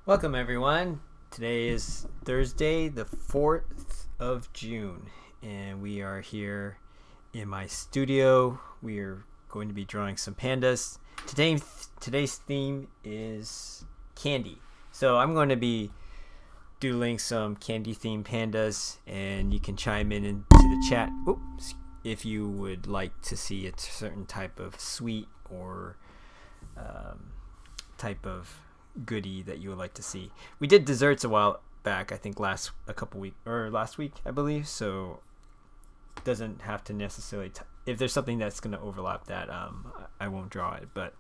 Welcome everyone. Today is Thursday, the 4th of June, and we are here in my studio. We are going to be drawing some pandas. Today's theme is candy. So I'm going to be doodling some candy themed pandas, and you can chime into the chat if you would like to see a certain type of sweet or type of goodie that you would like to see. We did desserts a while back, I think last week I believe, so it doesn't have to necessarily if there's something that's going to overlap that, I won't draw it, but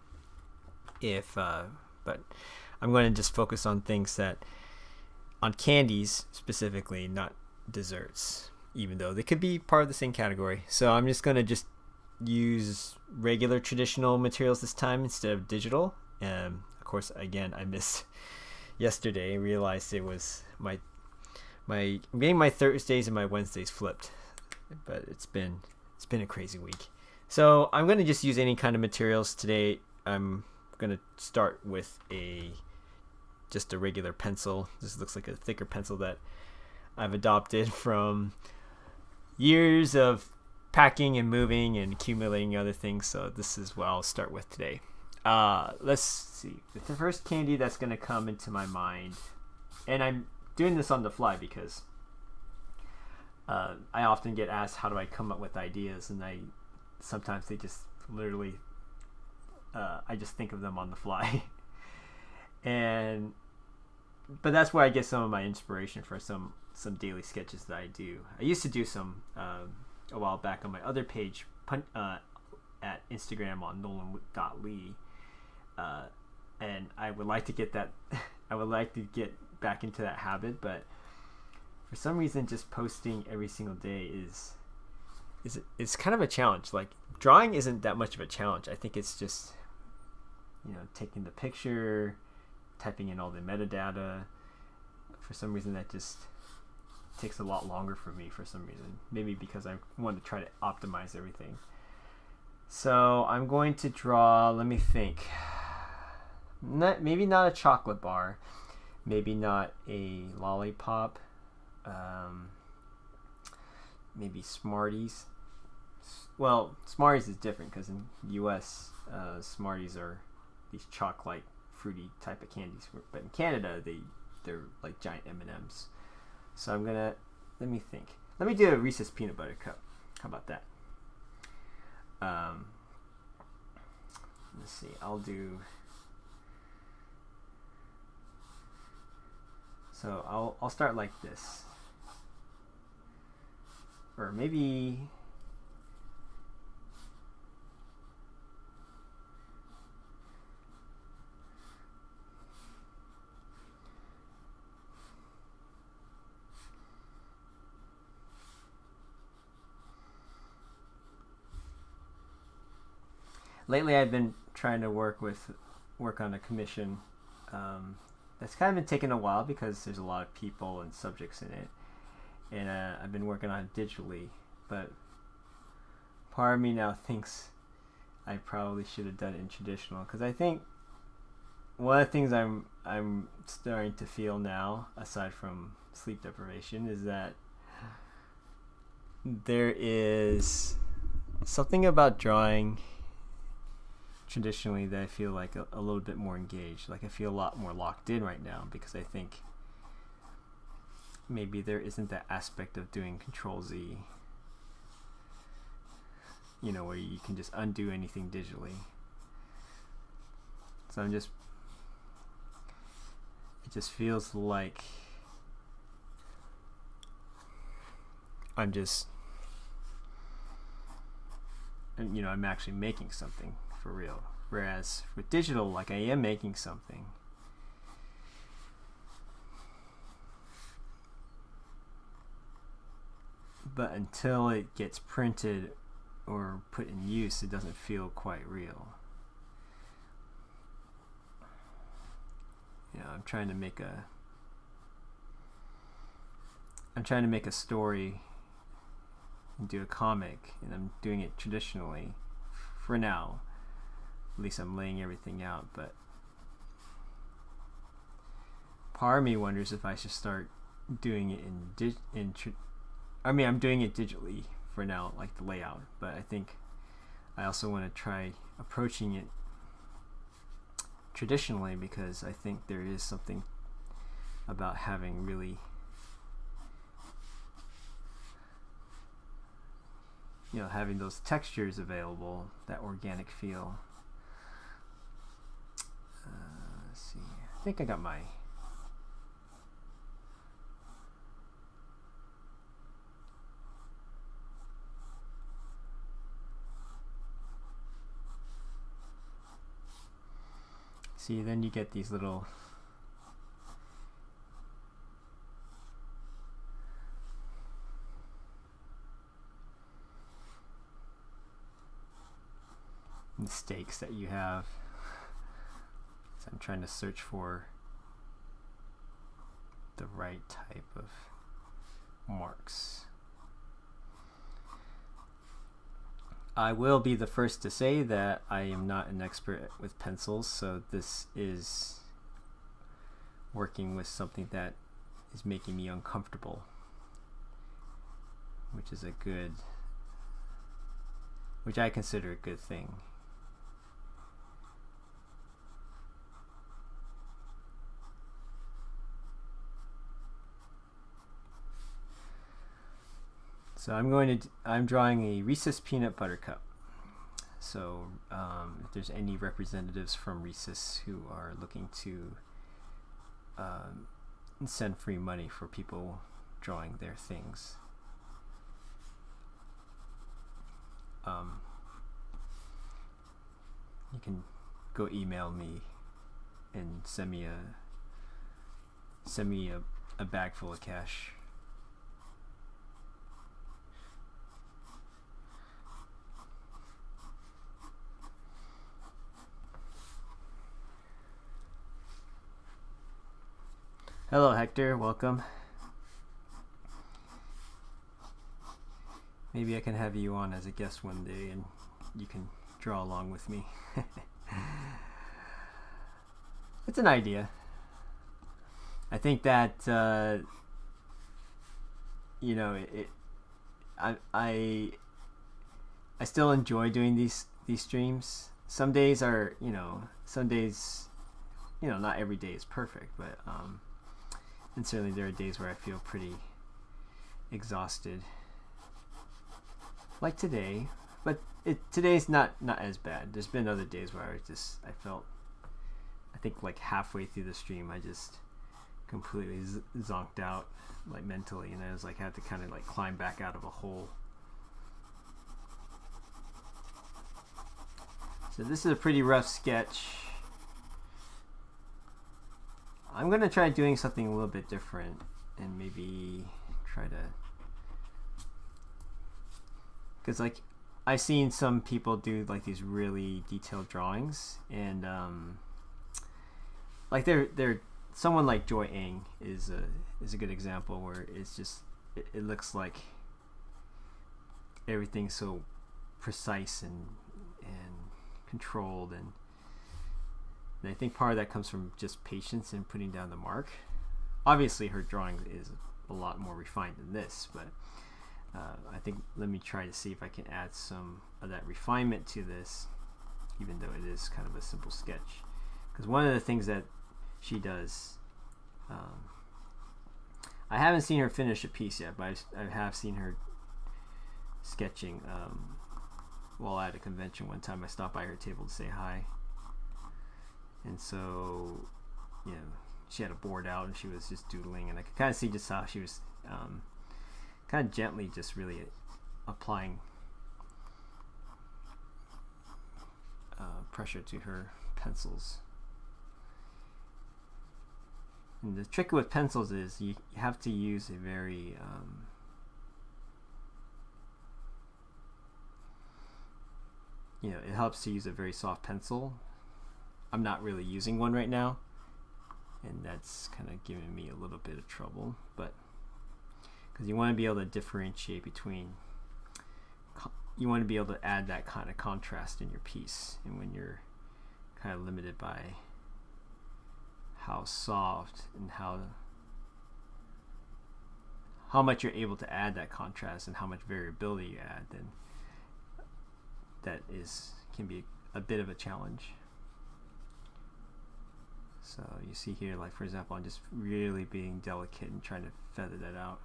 I'm going to just focus on things on candies specifically, not desserts, even though they could be part of the same category. So I'm just going to use regular traditional materials this time instead of digital. Of course, again, I missed yesterday. Realized it was I'm getting my Thursdays and my Wednesdays flipped, but it's been a crazy week. So I'm going to just use any kind of materials today. I'm going to start with just a regular pencil. This looks like a thicker pencil that I've adopted from years of packing and moving and accumulating other things. So this is what I'll start with today. Let's see. The first candy that's going to come into my mind, and I'm doing this on the fly because I often get asked how do I come up with ideas, and sometimes they just literally I just think of them on the fly. But that's where I get some of my inspiration for some daily sketches that I do. I used to do some a while back on my other page at Instagram on nolan.lee, and I would like to get that I would like to get back into that habit, but for some reason just posting every single day is kind of a challenge. Like, drawing isn't that much of a challenge. I think it's just, taking the picture, typing in all the metadata. For some reason that just takes a lot longer for me for some reason. Maybe because I want to try to optimize everything. So I'm going to draw, let me think. Maybe not a chocolate bar. Maybe not a lollipop. Maybe Smarties. Well, Smarties is different because in the US, Smarties are these chalk-like fruity type of candies, but in Canada they're like giant M&Ms. So I'm gonna, let me think. Let me do a Reese's peanut butter cup. How about that? Let's see. I'll do. So I'll start like this, or maybe. Lately, I've been trying to work on a commission that's kind of been taking a while because there's a lot of people and subjects in it, and I've been working on it digitally. But part of me now thinks I probably should have done it in traditional, because I think one of the things I'm starting to feel now, aside from sleep deprivation, is that there is something about drawing traditionally that I feel like a little bit more engaged. Like, I feel a lot more locked in right now because I think maybe there isn't that aspect of doing Control Z, where you can just undo anything digitally. So it just feels like I'm actually making something for real. Whereas with digital, like, I am making something, but until it gets printed or put in use, it doesn't feel quite real. I'm trying to make a story and do a comic, and I'm doing it traditionally for now. At least I'm laying everything out, but part of me wonders if I should start doing it I'm doing it digitally for now, like the layout, but I think I also want to try approaching it traditionally, because I think there is something about having really having those textures available, that organic feel. Let's see. I think I got my. See, then you get these little. Mistakes that you have. So I'm trying to search for the right type of marks. I will be the first to say that I am not an expert with pencils, so this is working with something that is making me uncomfortable, which I consider a good thing. So I'm drawing a Reese's peanut butter cup. So if there's any representatives from Reese's who are looking to send free money for people drawing their things, you can go email me and send me a bag full of cash. Hello, Hector. Welcome. Maybe I can have you on as a guest one day and you can draw along with me. It's an idea. I think that I still enjoy doing these streams. Some days are not every day is perfect, but and certainly there are days where I feel pretty exhausted, like today. But today's not as bad. There's been other days where I think like halfway through the stream I just completely zonked out, like mentally, and I was like, had to kind of like climb back out of a hole. So this is a pretty rough sketch. I'm gonna try doing something a little bit different and maybe try to, because like I've seen some people do like these really detailed drawings, and like they're someone like Joy Ng is a good example, where it's just it looks like everything's so precise and controlled, and I think part of that comes from just patience and putting down the mark. Obviously her drawing is a lot more refined than this, but I think let me try to see if I can add some of that refinement to this, even though it is kind of a simple sketch. Because one of the things that she does, I haven't seen her finish a piece yet, but I have seen her sketching while at a convention one time. I stopped by her table to say hi, and so she had a board out and she was just doodling, and I could kind of see just how she was kind of gently just really applying pressure to her pencils. And the trick with pencils is you have to use a very it helps to use a very soft pencil. I'm not really using one right now, and that's kind of giving me a little bit of trouble, but because you want to be able to differentiate between, you want to be able to add that kind of contrast in your piece, and when you're kind of limited by how soft and how much you're able to add that contrast and how much variability you add, then that can be a bit of a challenge. So you see here, like for example, I'm just really being delicate and trying to feather that out.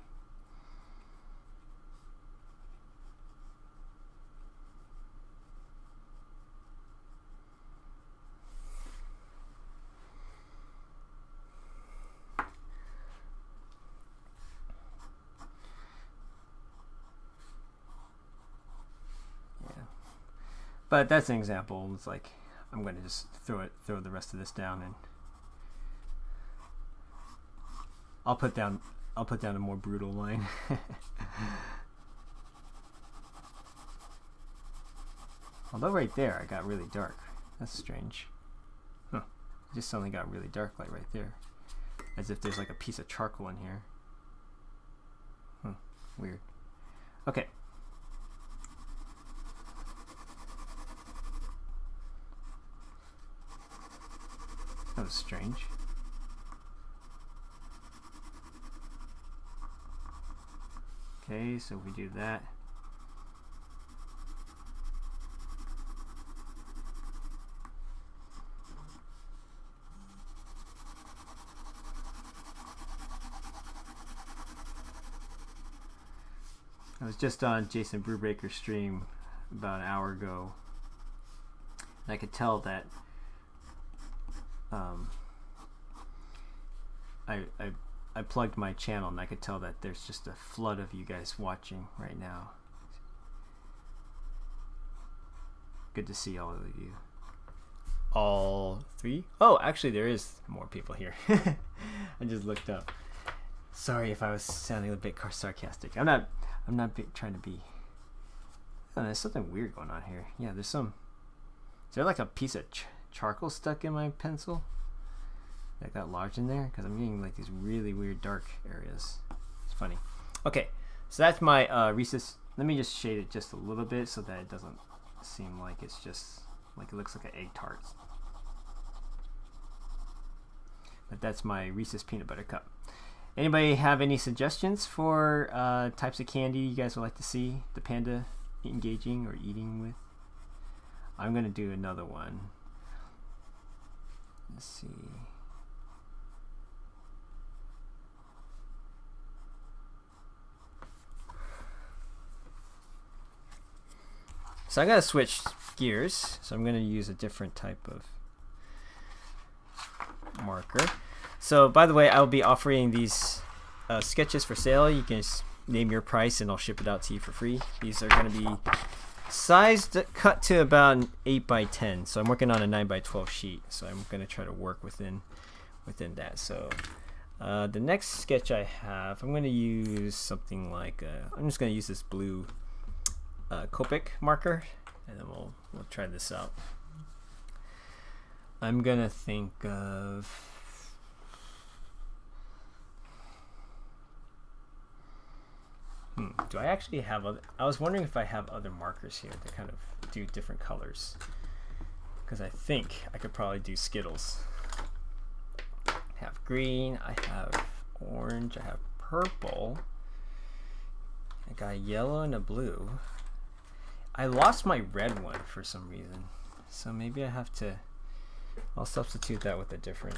But that's an example. It's like I'm going to just throw the rest of this down, and I'll put down a more brutal line. Although right there I got really dark. That's strange. Huh. It just suddenly got really dark, like right there, as if there's like a piece of charcoal in here. Weird. Okay. That was strange. Okay, so we do that. I was just on Jason Brubaker's stream about an hour ago, and I could tell that I plugged my channel, and I could tell that there's just a flood of you guys watching right now. Good to see all of you. All three? Oh, actually, there is more people here. I just looked up. Sorry if I was sounding a bit sarcastic. I'm not trying to be. Oh, there's something weird going on here. Yeah, there's some. Is there like a piece of charcoal stuck in my pencil that got lodged in there? Because I'm getting like these really weird dark areas. It's funny. Okay, so that's my recess. Let me just shade it just a little bit so that it doesn't seem like it's just like it looks like an egg tart. But that's my Reese's peanut butter cup. Anybody have any suggestions for types of candy you guys would like to see the panda engaging or eating with? I'm gonna do another one. Let's see. So I gotta switch gears. So I'm gonna use a different type of marker. So by the way, I'll be offering these sketches for sale. You can just name your price and I'll ship it out to you for free. These are going to be sized cut to about an 8 by 10. So I'm working on a 9 by 12 sheet. So I'm going to try to work within that. So the next sketch I have, I'm going to use something like I'm just going to use this blue Copic marker, and then we'll try this out. I'm gonna think of do I actually have other? I was wondering if I have other markers here that kind of do different colors, because I think I could probably do Skittles. I have green, I have orange, I have purple, I got a yellow and a blue. I lost my red one for some reason, so maybe I have to. I'll substitute that with a different,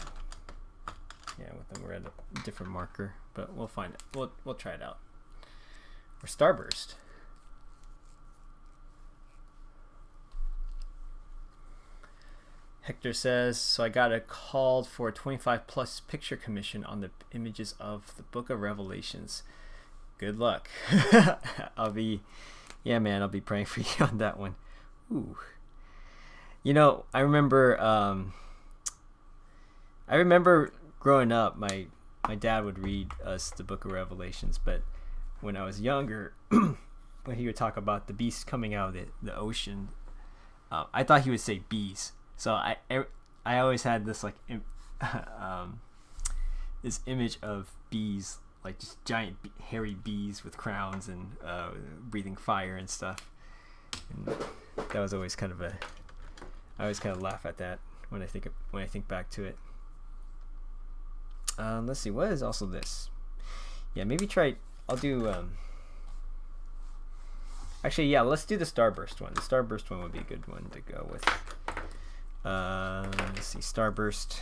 with a red, different marker. But we'll find it. We'll try it out. Or Starburst. Hector says, so I got a call for a 25+ picture commission on the images of the Book of Revelations. Good luck. I'll be praying for you on that one. Ooh. You know, I remember growing up, my dad would read us the Book of Revelations, but when I was younger, when he would talk about the beasts coming out of the ocean, I thought he would say bees. So I always had this like this image of bees, like just giant hairy bees with crowns and breathing fire and stuff. And that was always kind of I always kind of laugh at that when I think back to it. Let's see, what is also this? Yeah, maybe try. I'll do. Actually, yeah, let's do the Starburst one. The Starburst one would be a good one to go with. Let's see, Starburst.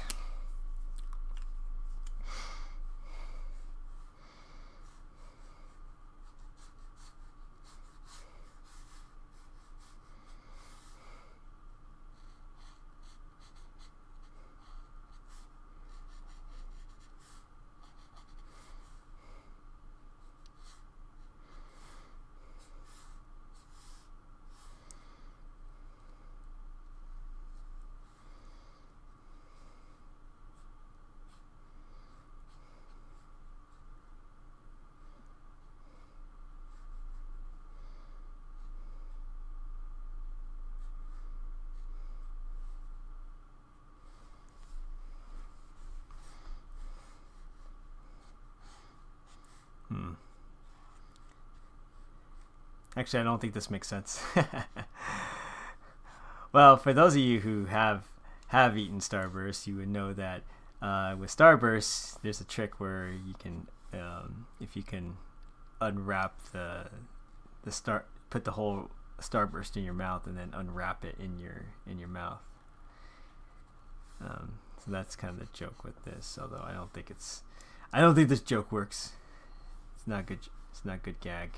Actually, I don't think this makes sense. Well, for those of you who have eaten Starburst, you would know that with Starburst, there's a trick where you can, if you can unwrap put the whole Starburst in your mouth and then unwrap it in your mouth. So that's kind of the joke with this. Although I don't think this joke works. It's not good. It's not good gag.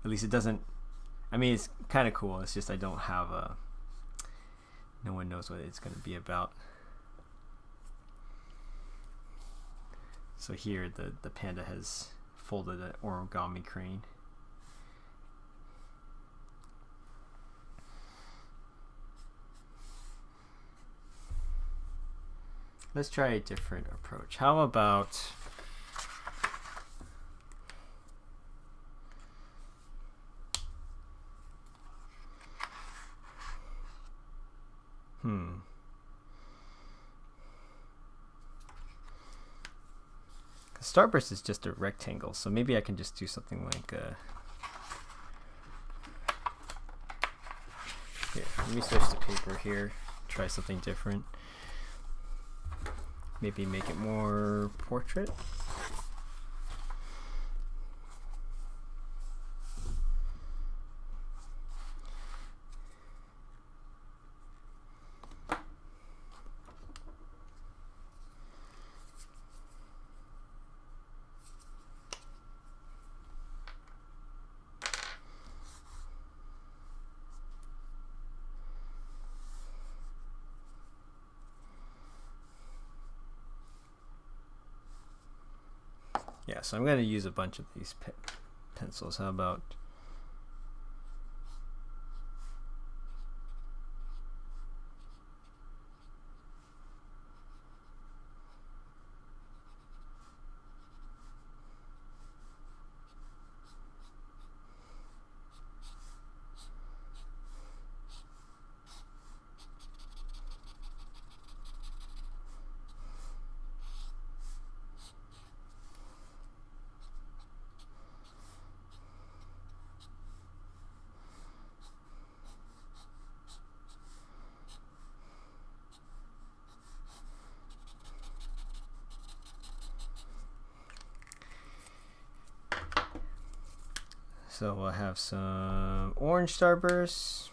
At least it doesn't. I mean, it's kind of cool. It's just I don't have a. No one knows what it's going to be about. So here the panda has folded an origami crane. Let's try a different approach. How about Starburst is just a rectangle, so maybe I can just do something like here, let me switch to paper here, try something different. Maybe make it more portrait. Yeah, so I'm going to use a bunch of these pencils. How about so we'll have some orange starbursts.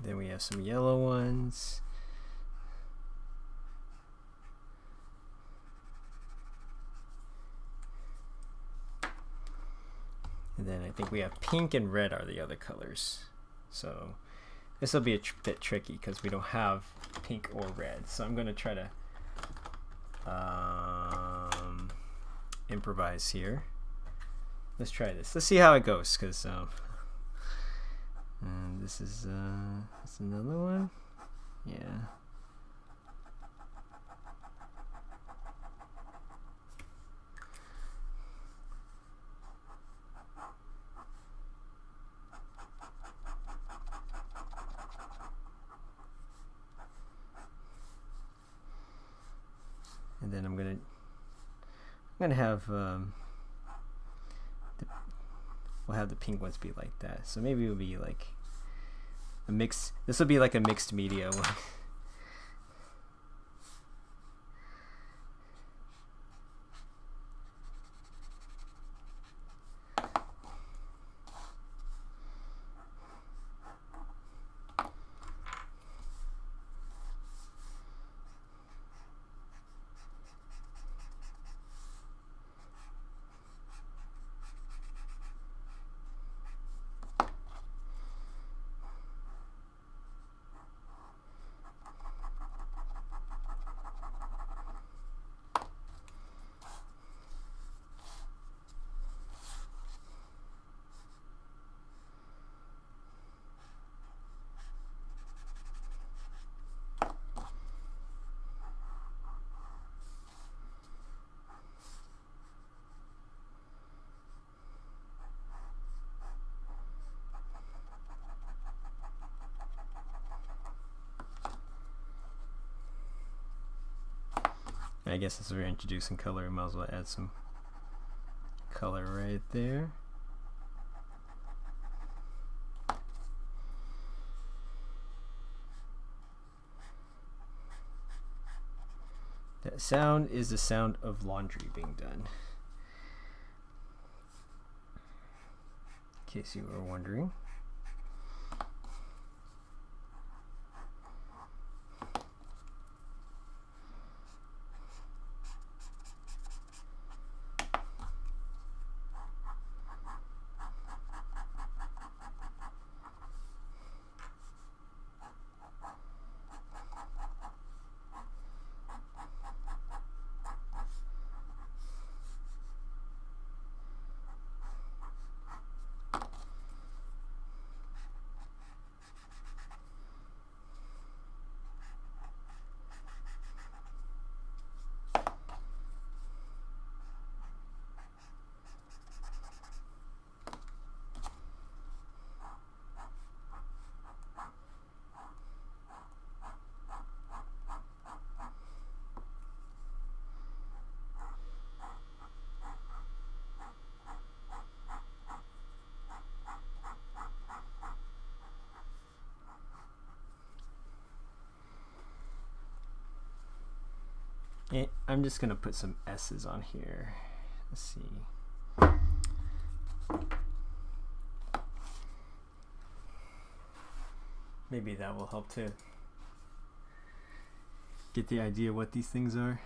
Then we have some yellow ones. And then I think we have pink and red are the other colors. So this will be a bit tricky because we don't have pink or red. So I'm going to try to improvise here. Let's try this. Let's see how it goes, because and this is another one. Yeah. And then I'm gonna have we'll have the pink ones be like that. So maybe it'll be like a mix. This will be like a mixed media one. I guess as we're introducing color, we might as well add some color right there. That sound is the sound of laundry being done, in case you were wondering. I'm just gonna put some S's on here. Let's see. Maybe that will help to get the idea of what these things are.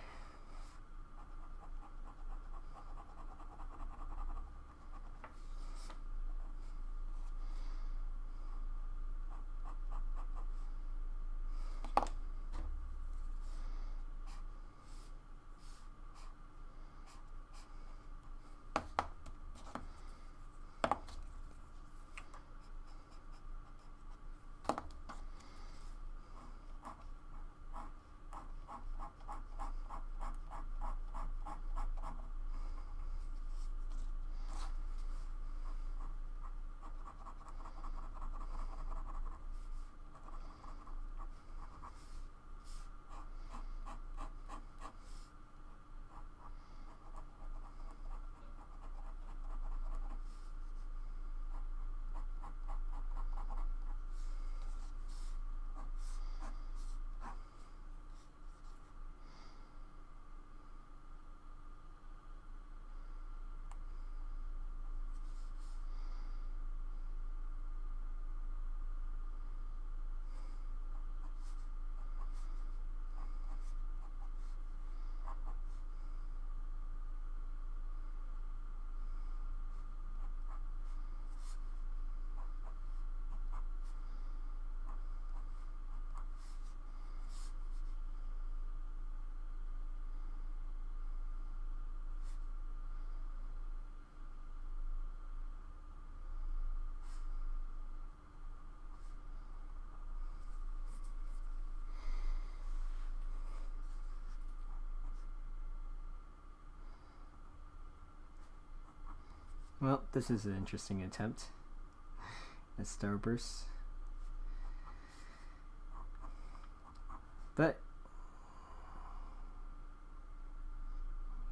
Well, this is an interesting attempt at Starburst. But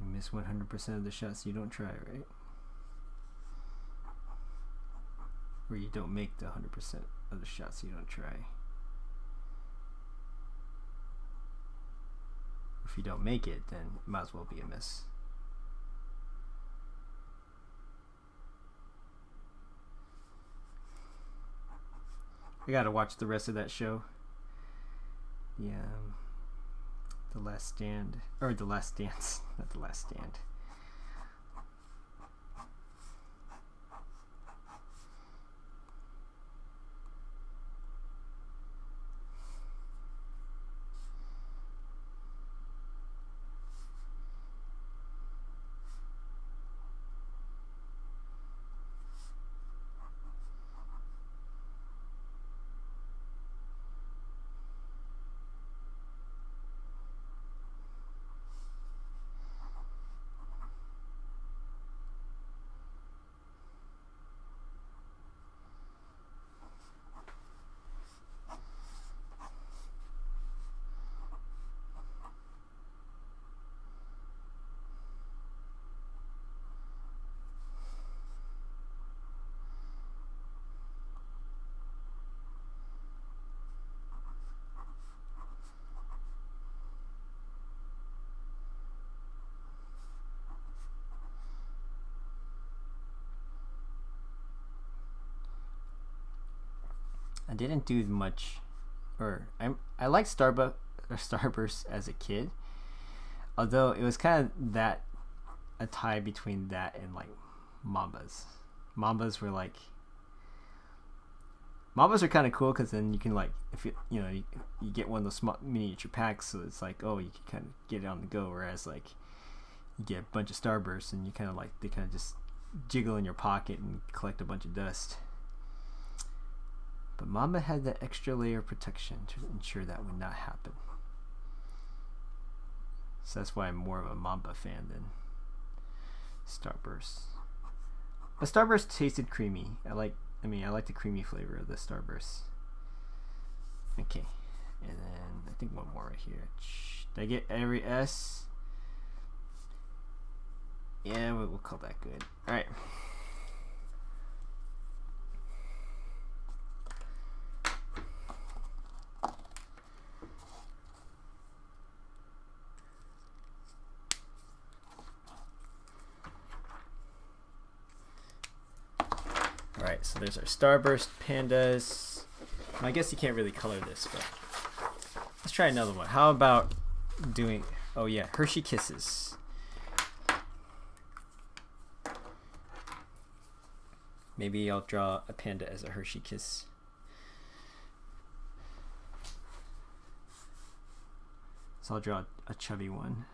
you miss 100% of the shots you don't try, right? Or you don't make the 100% of the shots you don't try. If you don't make it, then it might as well be a miss. I gotta watch the rest of that show. The Last Stand, or The Last Dance, not The Last Stand. didn't do much, or I liked Starburst as a kid, although it was kind of that a tie between that and like Mambas. Mambas were like Mambas are kind of cool because then you can like if you get one of those small miniature packs, so it's like, oh, you can kind of get it on the go. Whereas like you get a bunch of Starbursts and you kind of like they kind of just jiggle in your pocket and collect a bunch of dust. But Mamba had that extra layer of protection to ensure that would not happen. So that's why I'm more of a Mamba fan than Starburst. But Starburst tasted creamy. I like the creamy flavor of the Starburst. Okay. And then I think one more right here. Did I get every S? Yeah, we'll call that good. Alright. Alright, so there's our Starburst Pandas. I guess you can't really color this, but let's try another one. How about doing, oh yeah, Hershey Kisses. Maybe I'll draw a panda as a Hershey Kiss. So I'll draw a chubby one.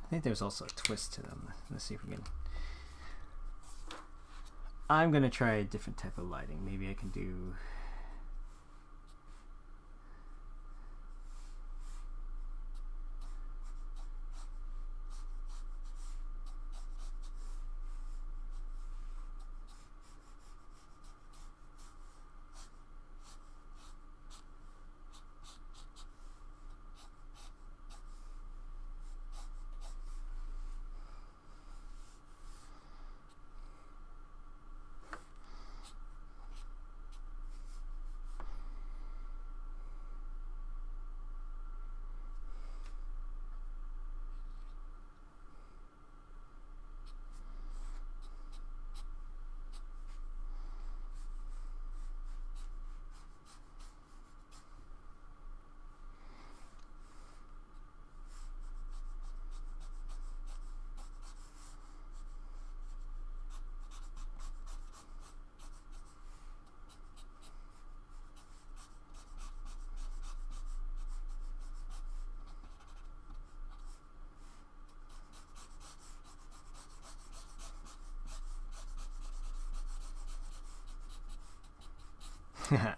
I think there's also a twist to them. Let's see if we can. I'm gonna try a different type of lighting. Maybe I can do.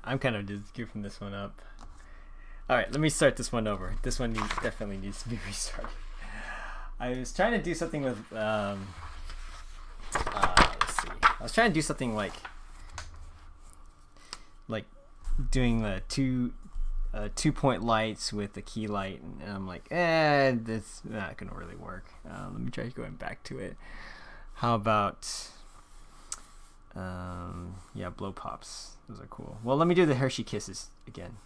I'm kind of just goofing this one up. Alright, let me start this one over. This one definitely needs to be restarted. I was trying to do something with, let's see. I was trying to do something like doing the two 2-point lights with a key light, and I'm like, that's not gonna really work. Let me try going back to it. How about yeah, blow pops? Those are cool. Well, let me do the Hershey Kisses again.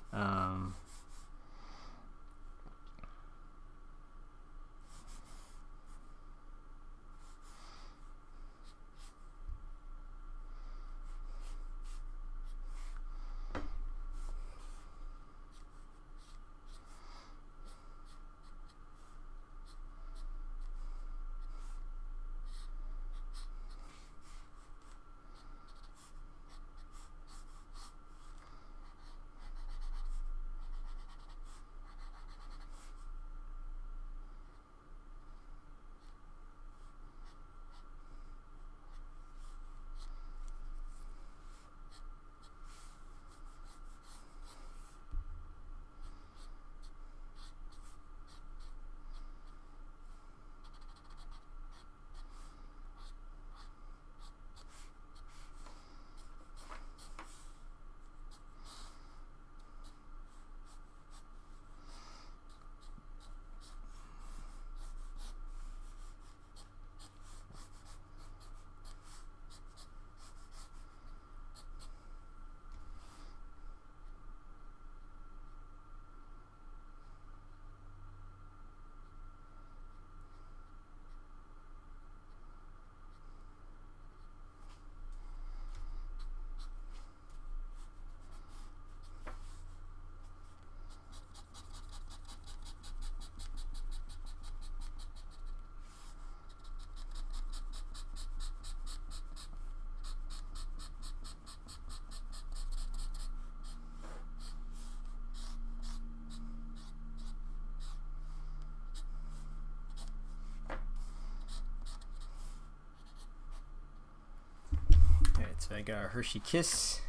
So I got our Hershey Kiss.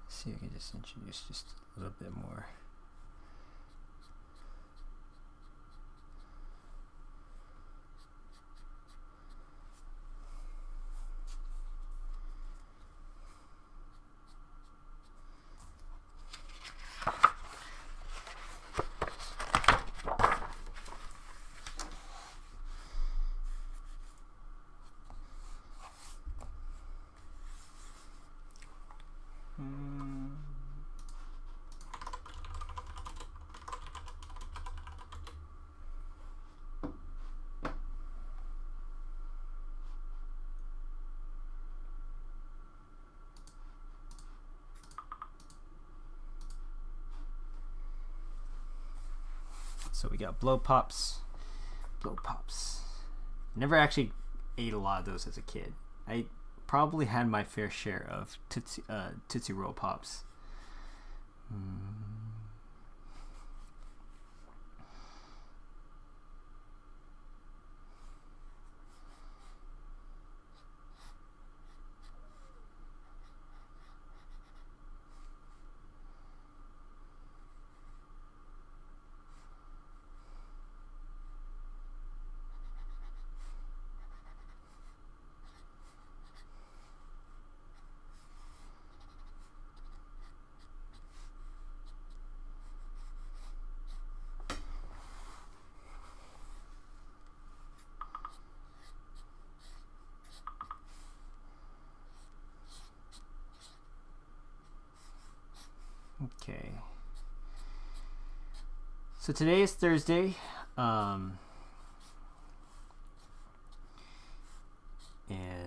Let's see if I can just introduce just a little bit more. So we got blow pops. Blow pops. Never actually ate a lot of those as a kid. I probably had my fair share of Tootsie Roll Pops. Okay. So today is Thursday. And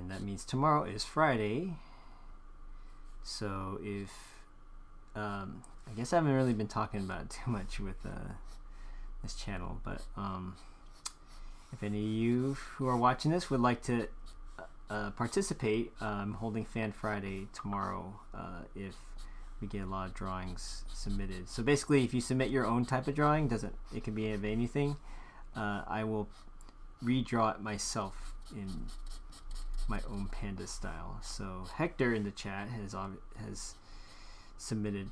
that means tomorrow is Friday. So if I guess I haven't really been talking about it too much with this channel, but if any of you who are watching this would like to participate, I'm holding Fan Friday tomorrow if we get a lot of drawings submitted. So basically, if you submit your own type of drawing, it can be of anything, I will redraw it myself in my own Pandas style. So Hector in the chat has submitted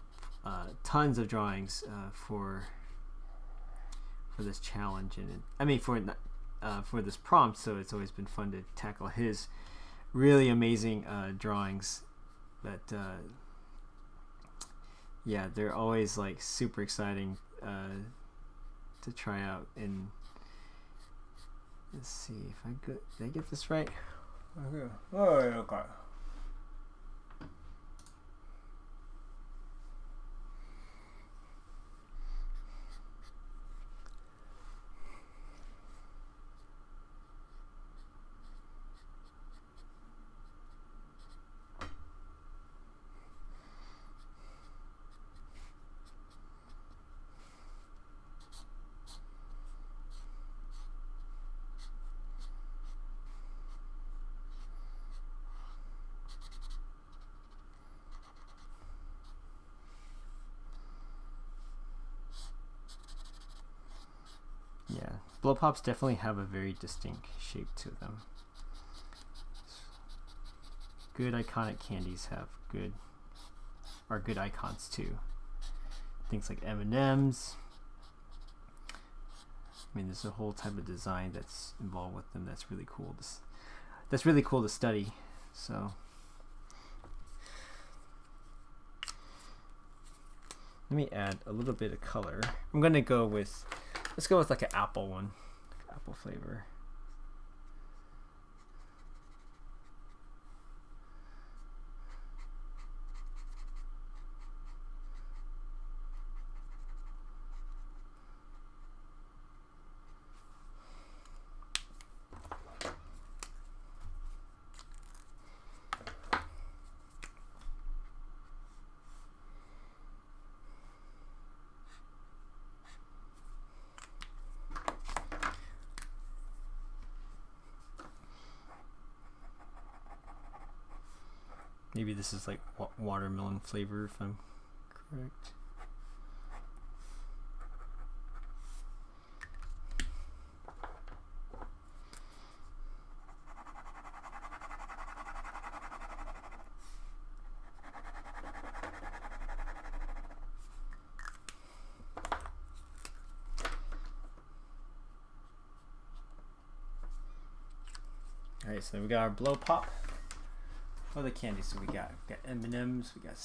tons of drawings for this challenge, and I mean for this prompt. So it's always been fun to tackle his really amazing drawings that yeah, they're always like super exciting to try out. And let's see if did I get this right? Okay. Oh, okay. Yeah, blow pops definitely have a very distinct shape to them. Good iconic candies have good icons too. Things like M&Ms. I mean, there's a whole type of design that's involved with them that's really cool. That's really cool to study. So let me add a little bit of color. I'm gonna go with, let's go with like an apple one, apple flavor. Maybe this is like watermelon flavor, if I'm correct. All right, so we got our blow pop. What other candies do we got? We got M&Ms. We got.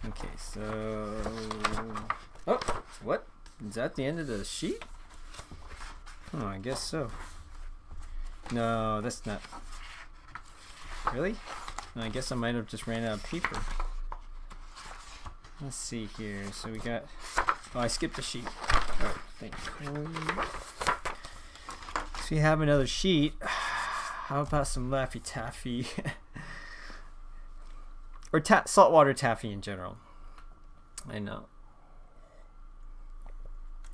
Okay, so. Oh, what? Is that the end of the sheet? Oh, I guess so. No, that's not. Really? I guess I might have just ran out of paper. Let's see here. So we got. Oh, I skipped a sheet. Oh, thank you. So we have another sheet. How about some Laffy Taffy? Or saltwater taffy in general. I know.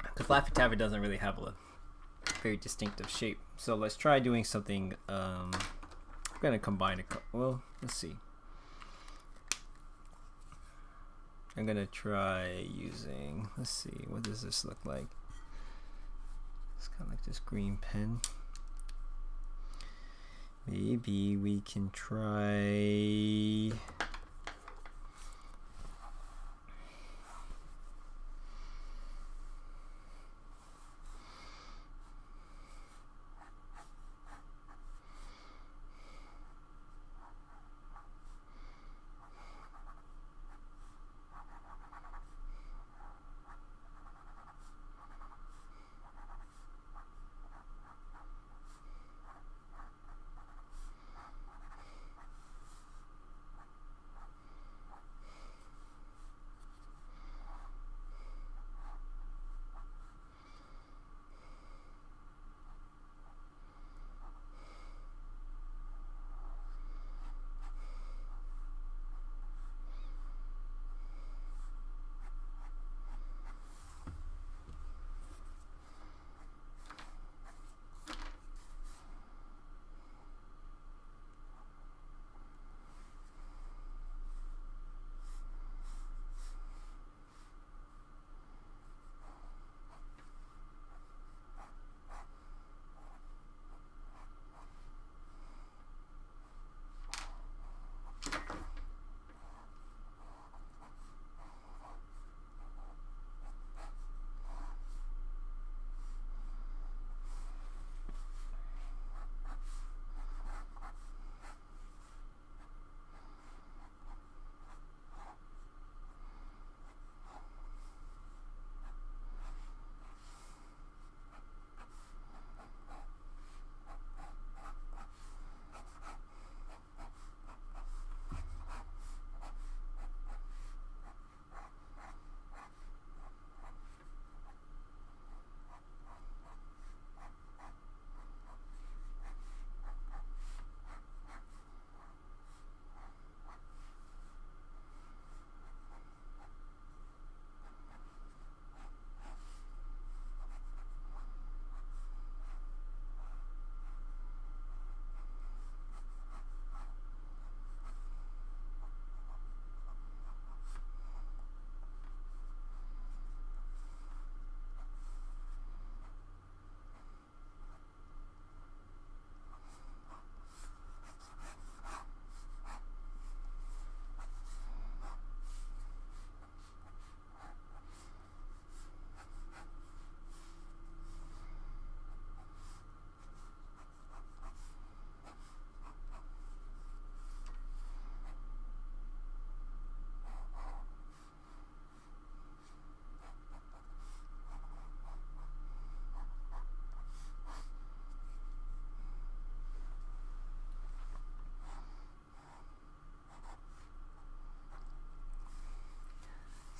Because Laffy Taffy doesn't really have a very distinctive shape. So let's try doing something. I'm going to combine well, let's see. I'm going to try using, let's see, what does this look like? It's kind of like this green pen. Maybe we can try.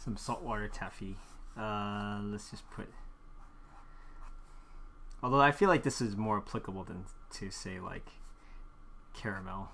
some saltwater taffy. Let's just put. Although I feel like this is more applicable than to say like caramel.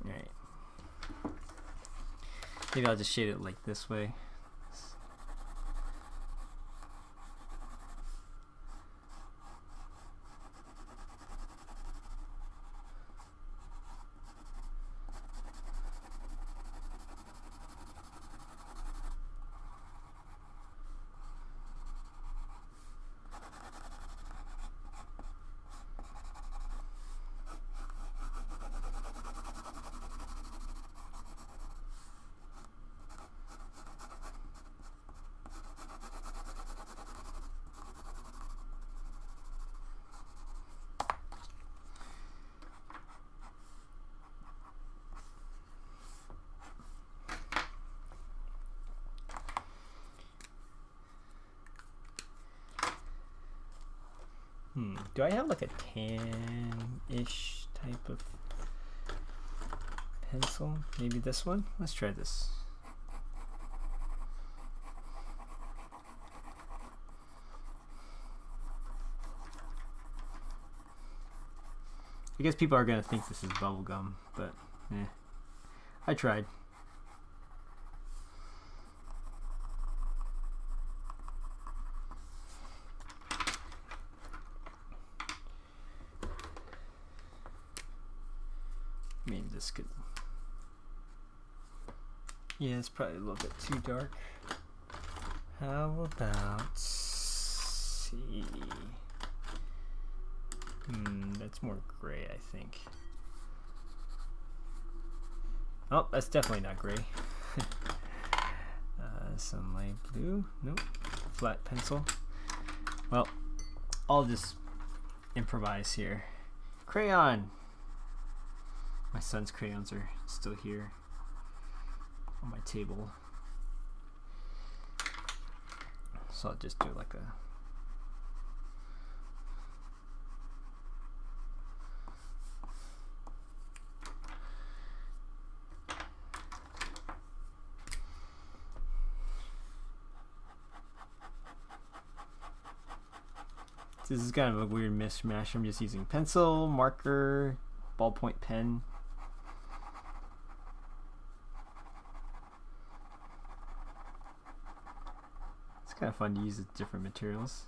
Alright. Maybe I'll just shade it like this way. Do I have like a tan-ish type of pencil? Maybe this one? Let's try this. I guess people are gonna think this is bubblegum, but I tried. Maybe this could. Yeah, it's probably a little bit too dark. How about see? That's more gray, I think. Oh, that's definitely not gray. Some light blue. Nope. Flat pencil. Well, I'll just improvise here. Crayon. My son's crayons are still here on my table. So I'll just do like a this is kind of a weird mishmash. I'm just using pencil, marker, ballpoint pen. It's kind of fun to use different materials.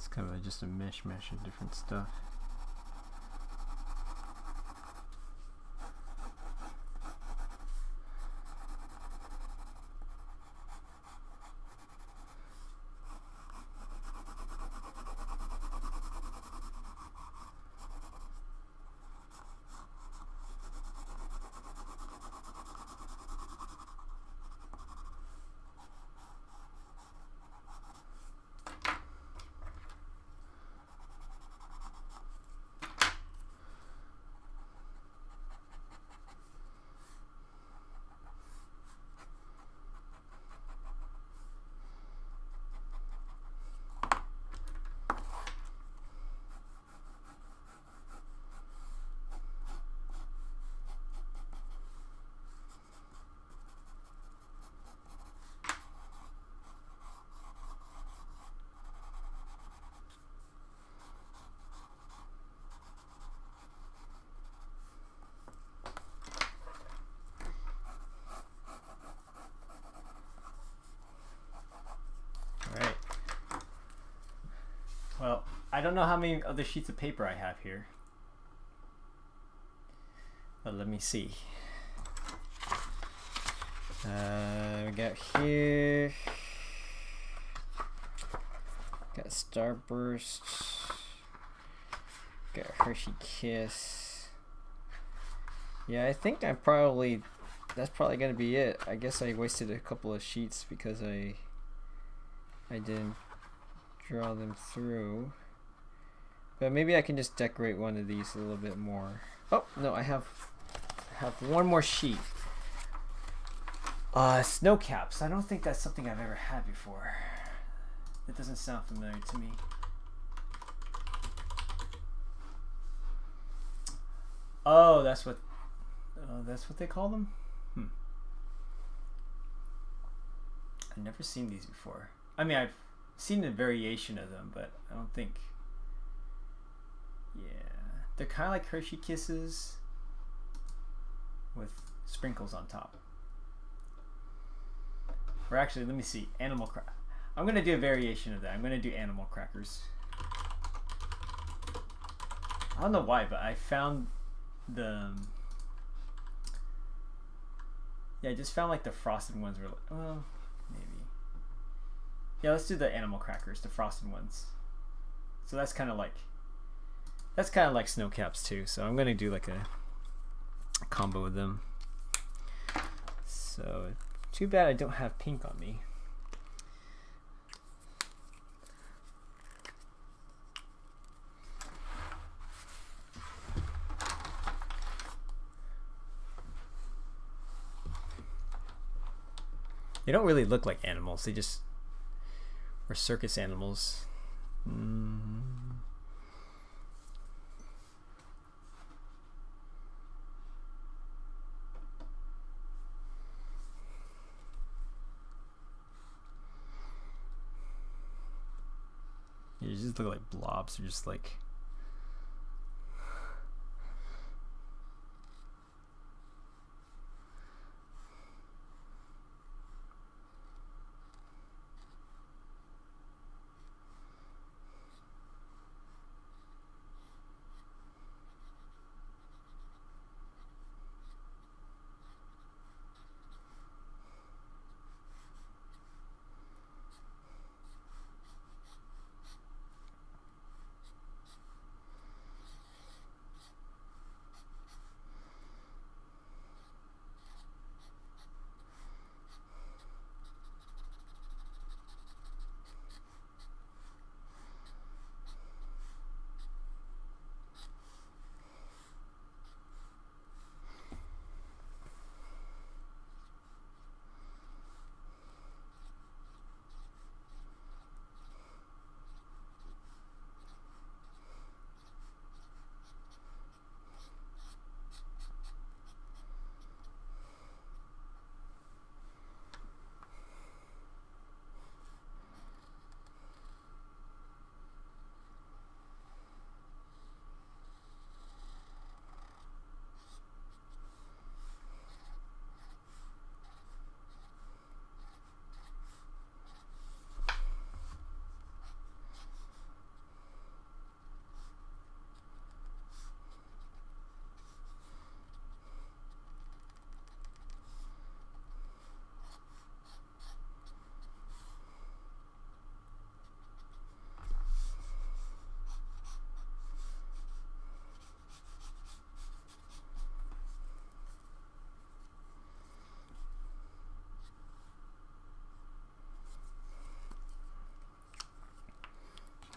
Kind of just a mishmash of different stuff. I don't know how many other sheets of paper I have here. But let me see. We got here. Got Starburst. Got Hershey Kiss. Yeah, I think that's probably gonna be it. I guess I wasted a couple of sheets because I didn't draw them through. But maybe I can just decorate one of these a little bit more. Oh no, I have one more sheet. Snow caps. I don't think that's something I've ever had before. It doesn't sound familiar to me. Oh, that's what they call them? I've never seen these before. I mean, I've seen a variation of them, but I don't think... Yeah. They're kind of like Hershey Kisses with sprinkles on top. Or actually, let me see. Animal crackers. I'm going to do a variation of that. I'm going to do animal crackers. I don't know why, but I found the... Yeah, I just found like the frosted ones were... Well, maybe. Yeah, let's do the animal crackers, the frosted ones. So that's kind of like... That's kind of like snow caps too. So I'm going to do like a combo with them. So... Too bad I don't have pink on me. They don't really look like animals. They just are circus animals. You just look like blobs. They're just like...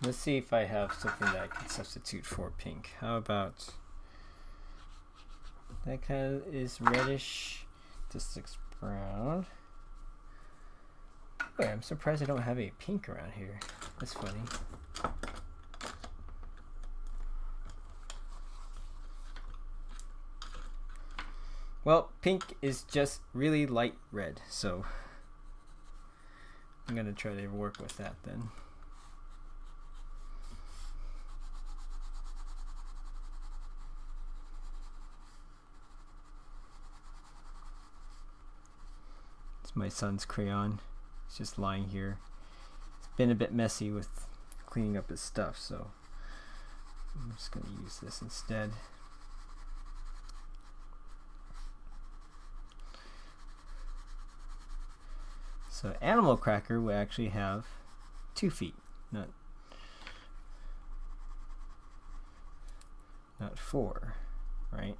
Let's see if I have something that I can substitute for pink. How about that kind of is reddish. This looks brown. Wait, I'm surprised I don't have any pink around here. That's funny. Well, pink is just really light red, so I'm gonna try to work with that then. My son's crayon. It's just lying here. It's been a bit messy with cleaning up his stuff, so I'm just going to use this instead. So animal cracker will actually have 2 feet, not 4, right?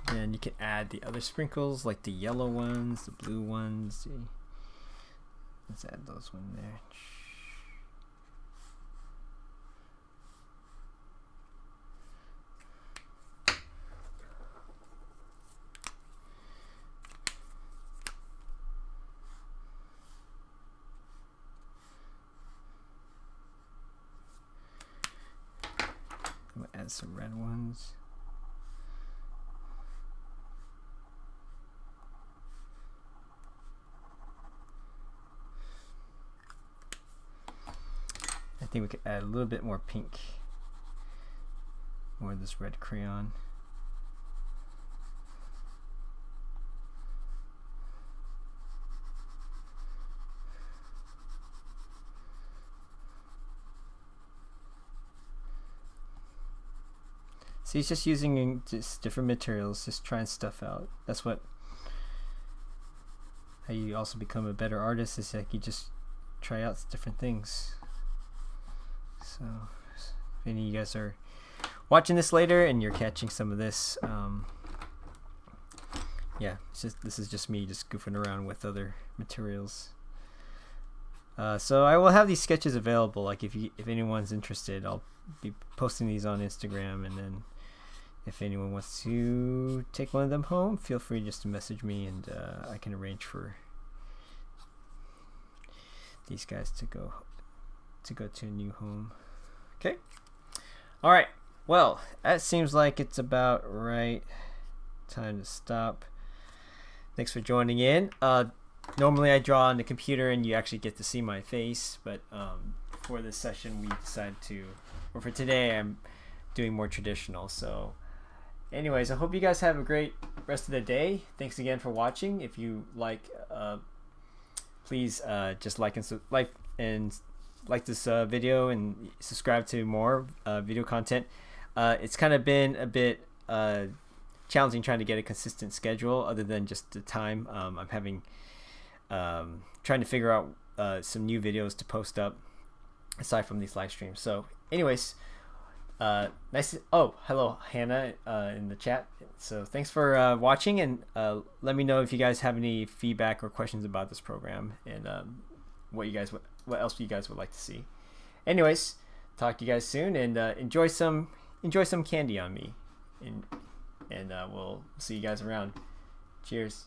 And you can add the other sprinkles, like the yellow ones, the blue ones. Let's add those one there. I'm gonna add some red ones. I think we could add a little bit more pink, more of this red crayon. See, it's just using just different materials, just trying stuff out. That's what, how you also become a better artist, is like you just try out different things. So if any of you guys are watching this later and you're catching some of this, yeah, this is just me just goofing around with other materials. So I will have these sketches available. Like if anyone's interested, I'll be posting these on Instagram, and then if anyone wants to take one of them home, feel free just to message me, and I can arrange for these guys to go to a new home. Okay. All right. Well, that seems like it's about right. Time to stop. Thanks for joining in. Normally I draw on the computer and you actually get to see my face, but for this session we decided to, or for today, I'm doing more traditional. So anyways, I hope you guys have a great rest of the day. Thanks again for watching. If you like, please just like this video and subscribe to more video content. It's kind of been a bit challenging trying to get a consistent schedule other than just the time. I'm having trying to figure out some new videos to post up aside from these live streams. So anyways, hello Hannah in the chat. So thanks for watching, and let me know if you guys have any feedback or questions about this program, and what else you guys would like to see. Anyways, talk to you guys soon, and enjoy some candy on me, and we'll see you guys around. Cheers.